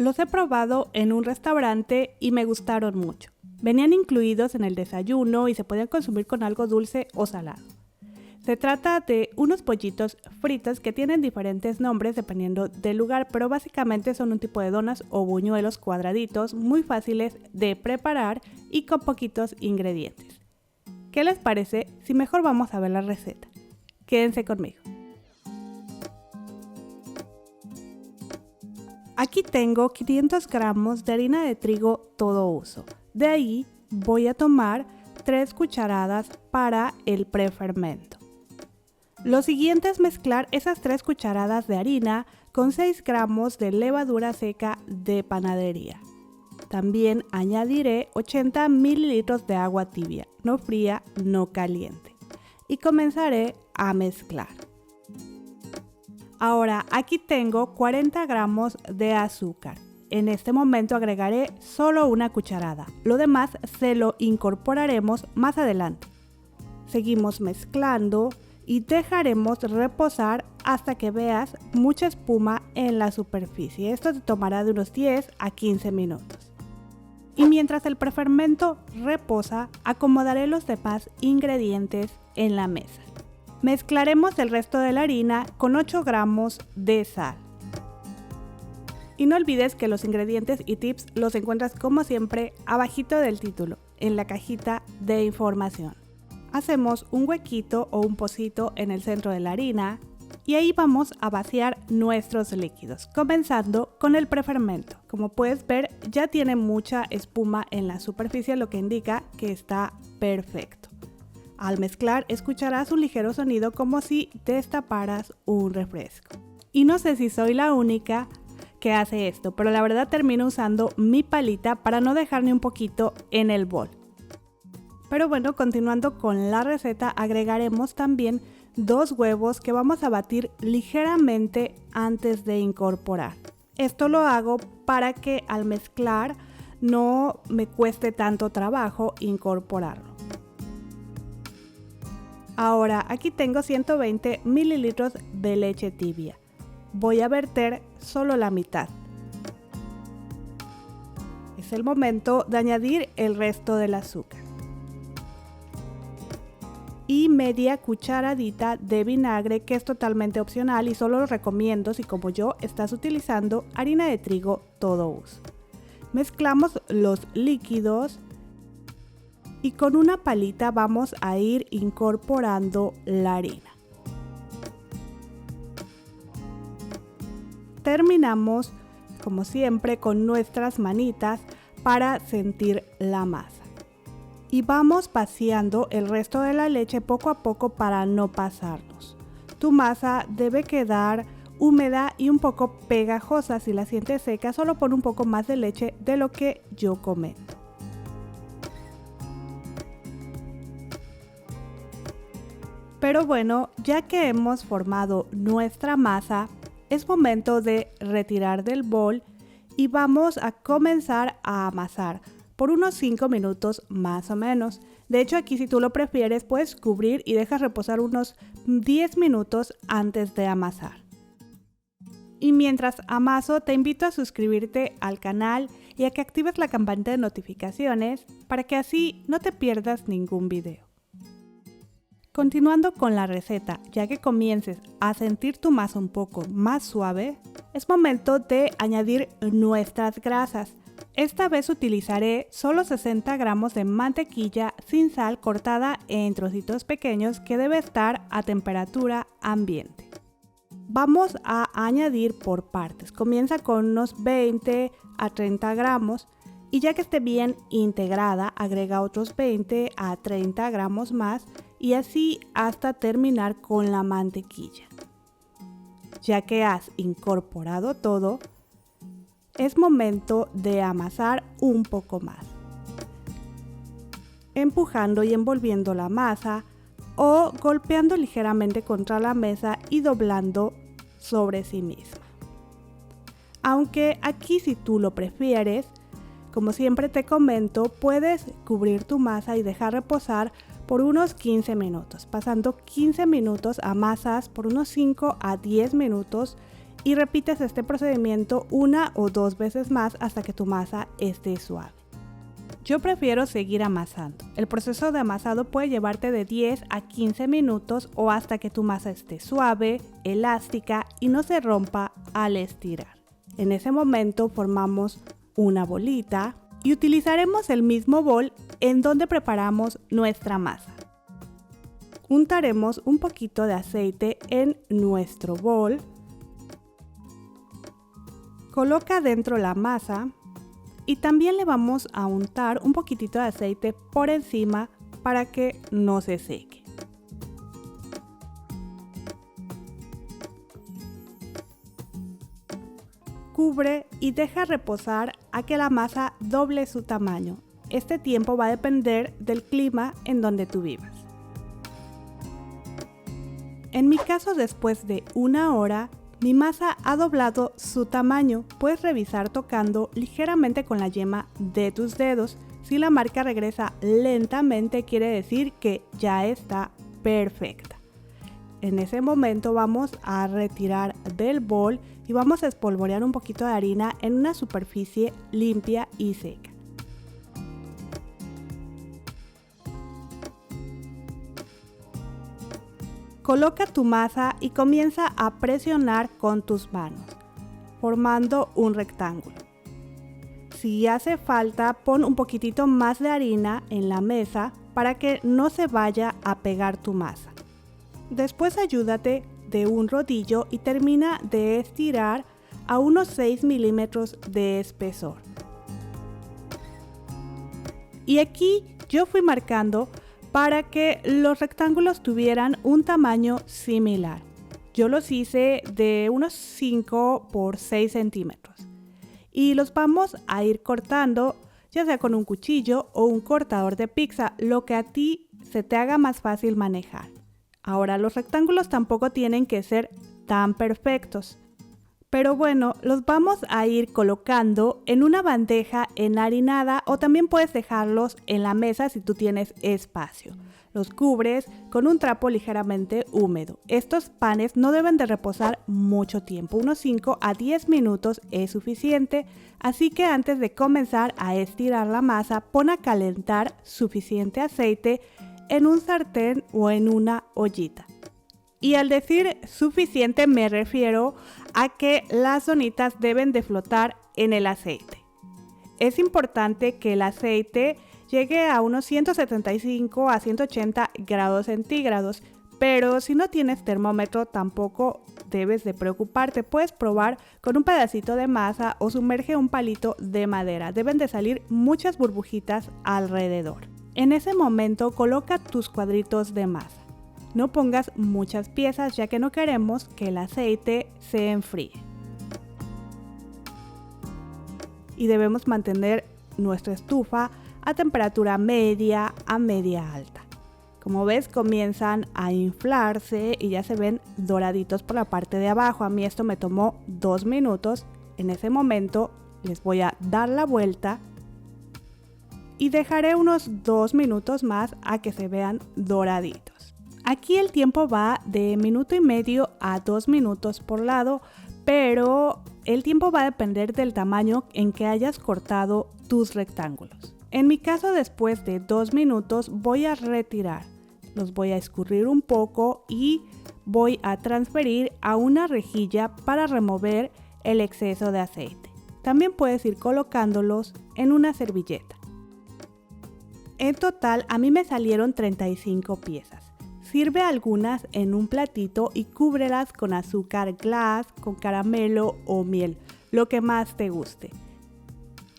Los he probado en un restaurante y me gustaron mucho. Venían incluidos en el desayuno y se podían consumir con algo dulce o salado. Se trata de unos pollitos fritos que tienen diferentes nombres dependiendo del lugar, pero básicamente son un tipo de donas o buñuelos cuadraditos muy fáciles de preparar y con poquitos ingredientes. ¿Qué les parece si mejor vamos a ver la receta? Quédense conmigo. Aquí tengo 500 gramos de harina de trigo todo uso. De ahí voy a tomar 3 cucharadas para el prefermento. Lo siguiente es mezclar esas 3 cucharadas de harina con 6 gramos de levadura seca de panadería. También añadiré 80 mililitros de agua tibia, no fría, no caliente. Y comenzaré a mezclar. Ahora aquí tengo 40 gramos de azúcar. En este momento agregaré solo una cucharada. Lo demás se lo incorporaremos más adelante. Seguimos mezclando y dejaremos reposar hasta que veas mucha espuma en la superficie. Esto te tomará de unos 10 a 15 minutos. Y mientras el prefermento reposa, acomodaré los demás ingredientes en la mesa. Mezclaremos el resto de la harina con 8 gramos de sal. Y no olvides que los ingredientes y tips los encuentras como siempre abajito del título, en la cajita de información. Hacemos un huequito o un pocito en el centro de la harina y ahí vamos a vaciar nuestros líquidos, comenzando con el prefermento. Como puedes ver, ya tiene mucha espuma en la superficie, lo que indica que está perfecto. Al mezclar escucharás un ligero sonido como si destaparas un refresco. Y no sé si soy la única que hace esto, pero la verdad termino usando mi palita para no dejar ni un poquito en el bol. Pero bueno, continuando con la receta, agregaremos también 2 huevos que vamos a batir ligeramente antes de incorporar. Esto lo hago para que al mezclar no me cueste tanto trabajo incorporarlo. Ahora aquí tengo 120 mililitros de leche tibia. Voy a verter solo la mitad. Es el momento de añadir el resto del azúcar. Y media cucharadita de vinagre, que es totalmente opcional y solo lo recomiendo si como yo estás utilizando harina de trigo todo uso. Mezclamos los líquidos y con una palita vamos a ir incorporando la harina. Terminamos como siempre con nuestras manitas para sentir la masa. Y vamos vaciando el resto de la leche poco a poco para no pasarnos. Tu masa debe quedar húmeda y un poco pegajosa. Si la sientes seca, solo pon un poco más de leche de lo que yo comento. Pero bueno, ya que hemos formado nuestra masa, es momento de retirar del bol y vamos a comenzar a amasar por unos 5 minutos más o menos. De hecho, aquí si tú lo prefieres puedes cubrir y dejas reposar unos 10 minutos antes de amasar. Y mientras amaso te invito a suscribirte al canal y a que actives la campanita de notificaciones para que así no te pierdas ningún video. Continuando con la receta, ya que comiences a sentir tu masa un poco más suave, es momento de añadir nuestras grasas. Esta vez utilizaré solo 60 gramos de mantequilla sin sal cortada en trocitos pequeños que debe estar a temperatura ambiente. Vamos a añadir por partes. Comienza con unos 20 a 30 gramos y ya que esté bien integrada, agrega otros 20 a 30 gramos más y así hasta terminar con la mantequilla. Ya que has incorporado todo, es momento de amasar un poco más, empujando y envolviendo la masa o golpeando ligeramente contra la mesa y doblando sobre sí misma. Aunque aquí si tú lo prefieres, como siempre te comento, puedes cubrir tu masa y dejar reposar por unos 15 minutos. Pasando 15 minutos amasas por unos 5 a 10 minutos y repites este procedimiento una o dos veces más hasta que tu masa esté suave. Yo prefiero seguir amasando. El proceso de amasado puede llevarte de 10 a 15 minutos o hasta que tu masa esté suave, elástica y no se rompa al estirar. En ese momento formamos una bolita y utilizaremos el mismo bol en donde preparamos nuestra masa. Untaremos un poquito de aceite en nuestro bol. Coloca dentro la masa y también le vamos a untar un poquitito de aceite por encima para que no se seque. Cubre y deja reposar a que la masa doble su tamaño. Este tiempo va a depender del clima en donde tú vivas. En mi caso, después de una hora, mi masa ha doblado su tamaño. Puedes revisar tocando ligeramente con la yema de tus dedos. Si la marca regresa lentamente, quiere decir que ya está perfecta. En ese momento vamos a retirar del bol y vamos a espolvorear un poquito de harina en una superficie limpia y seca. Coloca tu masa y comienza a presionar con tus manos, formando un rectángulo. Si hace falta, pon un poquitito más de harina en la mesa para que no se vaya a pegar tu masa. Después ayúdate de un rodillo y termina de estirar a unos 6 milímetros de espesor. Y aquí yo fui marcando para que los rectángulos tuvieran un tamaño similar. Yo los hice de unos 5 por 6 centímetros. Y los vamos a ir cortando, ya sea con un cuchillo o un cortador de pizza, lo que a ti se te haga más fácil manejar. Ahora, los rectángulos tampoco tienen que ser tan perfectos. Pero bueno, los vamos a ir colocando en una bandeja enharinada o también puedes dejarlos en la mesa si tú tienes espacio. Los cubres con un trapo ligeramente húmedo. Estos panes no deben de reposar mucho tiempo, unos 5 a 10 minutos es suficiente, así que antes de comenzar a estirar la masa, pon a calentar suficiente aceite en un sartén o en una ollita. Y al decir suficiente me refiero a que las donitas deben de flotar en el aceite. Es importante que el aceite llegue a unos 175 a 180 grados centígrados, pero si no tienes termómetro tampoco debes de preocuparte. Puedes probar con un pedacito de masa o sumerge un palito de madera. Deben de salir muchas burbujitas alrededor. En ese momento coloca tus cuadritos de masa. No pongas muchas piezas ya que no queremos que el aceite se enfríe. Y debemos mantener nuestra estufa a temperatura media a media alta. Como ves, comienzan a inflarse y ya se ven doraditos por la parte de abajo. A mí esto me tomó 2 minutos. En ese momento les voy a dar la vuelta y dejaré unos 2 minutos más a que se vean doraditos. Aquí el tiempo va de 1,5 minutos a 2 minutos por lado, pero el tiempo va a depender del tamaño en que hayas cortado tus rectángulos. En mi caso, después de 2 minutos voy a retirar, los voy a escurrir un poco y voy a transferir a una rejilla para remover el exceso de aceite. También puedes ir colocándolos en una servilleta. En total a mí me salieron 35 piezas. Sirve algunas en un platito y cúbrelas con azúcar glass, con caramelo o miel, lo que más te guste.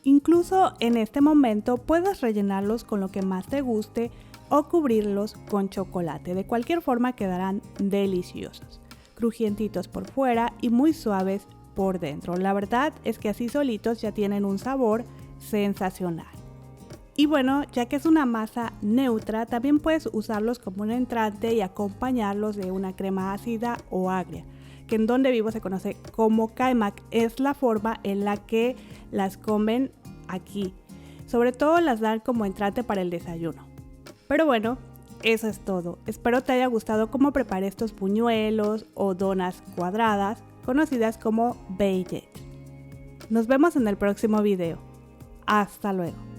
Incluso en este momento puedes rellenarlos con lo que más te guste o cubrirlos con chocolate. De cualquier forma quedarán deliciosos, crujientitos por fuera y muy suaves por dentro. La verdad es que así solitos ya tienen un sabor sensacional. Y bueno, ya que es una masa neutra, también puedes usarlos como un entrante y acompañarlos de una crema ácida o agria, que en donde vivo se conoce como kaimak. Es la forma en la que las comen aquí. Sobre todo las dan como entrante para el desayuno. Pero bueno, eso es todo. Espero te haya gustado cómo preparé estos buñuelos o donas cuadradas. conocidas como Beye. Nos vemos en el próximo video. Hasta luego.